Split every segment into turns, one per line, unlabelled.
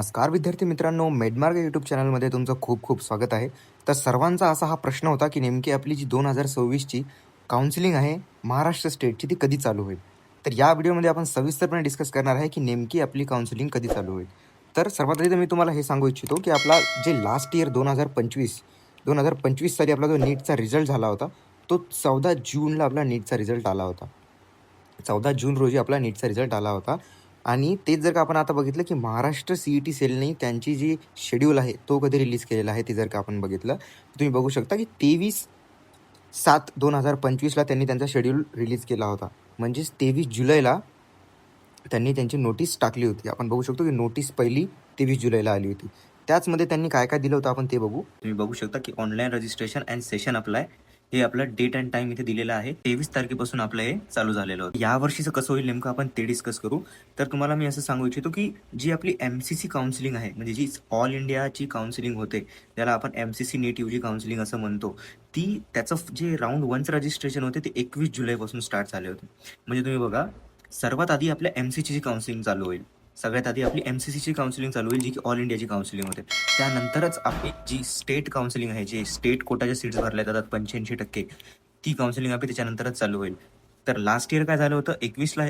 नमस्कार विद्यार्थी मित्रांनो, मेडमार्ग यूट्यूब चॅनलमध्ये तुमचं खूप खूप स्वागत आहे. तर सर्वांचा असा हा प्रश्न होता की नेमकी आपली जी 2026ची काउन्सिलिंग आहे महाराष्ट्र स्टेटची, ती कधी चालू होईल. तर या व्हिडिओमध्ये आपण सविस्तरपणे डिस्कस करणार आहे की नेमकी आपली काउन्सिलिंग कधी चालू होईल. तर सर्वात आधी तर मी तुम्हाला हे सांगू इच्छितो की आपला जे लास्ट इयर 2025 साली आपला जो नीटचा रिझल्ट झाला होता, तो 14 जूनला आपला नीटचा रिझल्ट आला होता. 14 जून रोजी आपला नीटचा रिझल्ट आला होता. आणि तेच जर का आपण आता बघितलं की महाराष्ट्र CET सेलने त्यांची जी शेड्यूल आहे तो कधी रिलीज केलेला आहे, ते जर का आपण बघितलं तर तुम्ही बघू शकता की 23/7/2025ला त्यांनी त्यांचा शेड्यूल रिलीज केला होता. म्हणजेच 23 जुलैला त्यांनी त्यांची नोटीस टाकली होती. आपण बघू शकतो की नोटीस पहिली 23 जुलैला आली होती. त्याचमध्ये त्यांनी काय काय दिलं होतं आपण ते बघू. तुम्ही बघू शकता की online registration and session apply हे आपलं डेट अँड टाइम इथे दिलेलं आहे. 23 तारखेपासून आपलं हे चालू झालेलं होतं. या वर्षीचं कसं होईल नेमकं आपण ते डिस्कस करू. तर तुम्हाला मी असं सांगू इच्छितो की जी आपली MCC काउन्सिलिंग आहे, म्हणजे जी ऑल इंडियाची काउन्सिलिंग होते, त्याला आपण MCC नीट UG काउन्सिलिंग असं म्हणतो. त्याचं जे राऊंड 1चं रजिस्ट्रेशन होते ते 21 जुलैपासून स्टार्ट झाले होते. म्हणजे तुम्ही बघा, सर्वात आधी आपल्या MCCची काउन्सिलिंग चालू होईल. सगळ्यात आधी आपली MCCची काउन्सिलिंग चालू होईल, जी की ऑल इंडियाची काउन्सिलिंग होते. त्यानंतरच आपली जी स्टेट काउन्सिलिंग आहे, जे स्टेट कोटाच्या सीट्स भरल्या जातात 85%, ती काउन्सिलिंग आपली त्याच्यानंतरच चालू होईल. तर लास्ट इयर काय झालं होतं, 21ला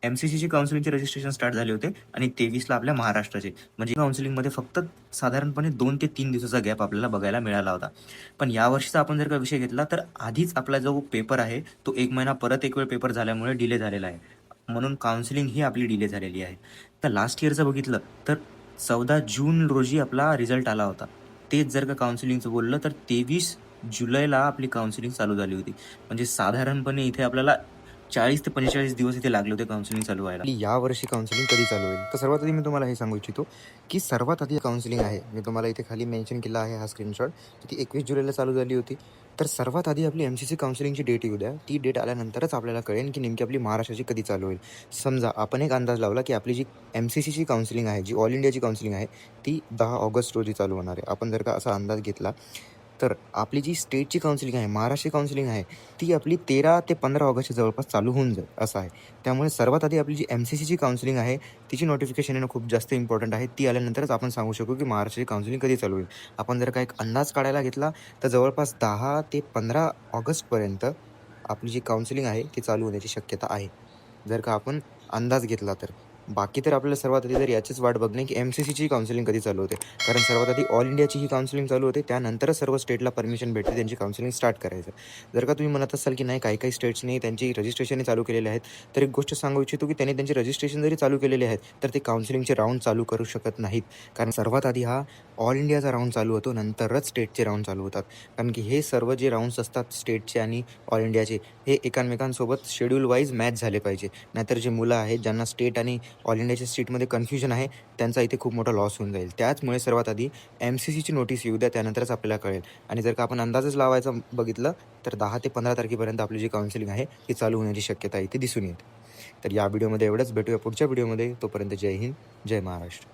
MCCची काउन्सिलिंगचे रजिस्ट्रेशन स्टार्ट झाले होते आणि 23ला आपल्या महाराष्ट्राचे. म्हणजे काउन्सिलिंगमध्ये फक्त साधारणपणे 2 ते 3 दिवसाचा गॅप आपल्याला बघायला मिळाला होता. पण यावर्षीचा आपण जर का विषय घेतला तर आधीच आपला जो पेपर आहे तो 1 महिना परत एक वेळ पेपर झाल्यामुळे डिले झालेला आहे. म्हणून काउन्सिलिंग ही आपली डिले झालेली आहे. तर लास्ट इयरचं बघितलं तर 14 जून रोजी आपला रिझल्ट आला होता. तेच जर का काउन्सिलिंगचं बोललं तर 23 जुलैला आपली काउन्सिलिंग चालू झाली होती. म्हणजे साधारणपणे इथे आपल्याला 40 ते 45 दिवस इथे लागले होते काउन्सिलिंग चालू व्हायला. या वर्षी काउन्सिलिंग कधी चालू होईल, तर सर्वात आधी मी तुम्हाला हे सांगू इच्छितो की सर्वात आधी काउन्सिलिंग आहे, मी तुम्हाला इथे खाली मेन्शन केला आहे हा स्क्रीनशॉट, ती 21 जुलैला चालू झाली होती. तर सर्वात आधी आपली MCC काउन्सिलिंगची डेट येऊ द्या. ती डेट आल्यानंतरच आपल्याला कळेल की नेमकी आपली महाराष्ट्राची कधी चालू होईल. समजा आपण एक अंदाज लावला की आपली जी MCCची काउन्सिलिंग आहे, जी ऑल इंडियाची काउन्सिलिंग आहे, ती 10 ऑगस्ट रोजी चालू होणार आहे. आपण जर का असा अंदाज घेतला तर आपली जी स्टेटची काउन्सिलिंग आहे, महाराष्ट्र काउन्सिलिंग आहे, ती आपली 13 ते 15 ऑगस्टच्या जवळपास चालू होऊन जाईल असं आहे. त्यामुळे सर्वात आधी आपली जी MCCची काउन्सिलिंग आहे, तिची नोटिफिकेशन येणं खूप जास्त इम्पॉर्टंट आहे. ती आल्यानंतरच आपण सांगू शकू की महाराष्ट्राची काउन्सिलिंग कधी चालू होईल. आपण जर का एक अंदाज काढायला घेतला तर जवळपास 10 ते 15 ऑगस्टपर्यंत आपली जी काउन्सिलिंग आहे ती चालू होण्याची शक्यता आहे, जर का आपण अंदाज घेतला तर. बाकी तर आपल्याला सर्वात आधी तर याचीच वाट बघणे की MCCची काउन्सिलिंग कधी चालू होते. कारण सर्वात आधी ऑल इंडियाची ही काउन्सिलिंग चालू होते, त्यानंतरच सर्व स्टेटला परमिशन भेटते त्यांची काउन्सिलिंग स्टार्ट करायचं. जर का तुम्ही म्हणत असाल की नाही, काही स्टेट्सनी त्यांची रजिस्ट्रेशनही चालू केलेले आहेत, तर एक गोष्ट सांगू इच्छितो की त्यांनी त्यांचे रजिस्ट्रेशन जरी चालू केलेले आहेत तर ते काउन्सिलिंगचे राऊंड चालू करू शकत नाहीत. कारण सर्वात आधी हा ऑल इंडियाचा राऊंड चालू होतो, नंतरच स्टेटचे राऊंड चालू होतात. कारण की हे सर्व जे राऊंड्स असतात स्टेटचे आणि ऑल इंडियाचे, हे एकमेकांसोबत शेड्यूल वाईज मॅच झाले पाहिजे. नाहीतर जे मुलं आहेत ज्यांना स्टेट आणि ऑल इंडियाच्या सीटमध्ये कन्फ्युजन आहे, त्यांचा इथे खूप मोठा लॉस होऊन जाईल. त्याचमुळे सर्वात आधी MCCची नोटीस येऊ द्या, त्यानंतरच आपल्याला कळेल. आणि जर का आपण अंदाजच लावायचा बघितलं तर 10 ते 15 तारखेपर्यंत आपली जी काउन्सिलिंग आहे ती चालू होण्याची शक्यता इथे दिसून येते. तर या व्हिडिओमध्ये एवढंच. भेटूया पुढच्या व्हिडिओमध्ये. तोपर्यंत जय हिंद, जय महाराष्ट्र.